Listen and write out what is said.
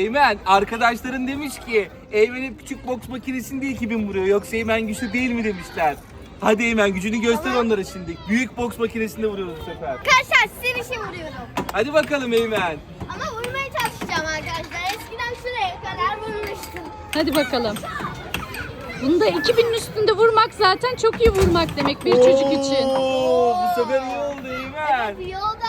Eymen, arkadaşların demiş ki Eymen'in küçük boks makinesinde 2000 vuruyor. Yoksa Eymen güçlü değil mi demişler. Hadi Eymen, gücünü göster onlara şimdi. Büyük boks makinesinde vuruyoruz bu sefer. Arkadaşlar size bir şey vuruyorum. Hadi bakalım Eymen. Ama vurmaya çalışacağım arkadaşlar. Eskiden şuraya kadar vurmuştum. Hadi bakalım. Bunda 2000'in üstünde vurmak zaten çok iyi vurmak demek bir çocuk için. Oo, bu sefer iyi oldu Eymen. Bir yolda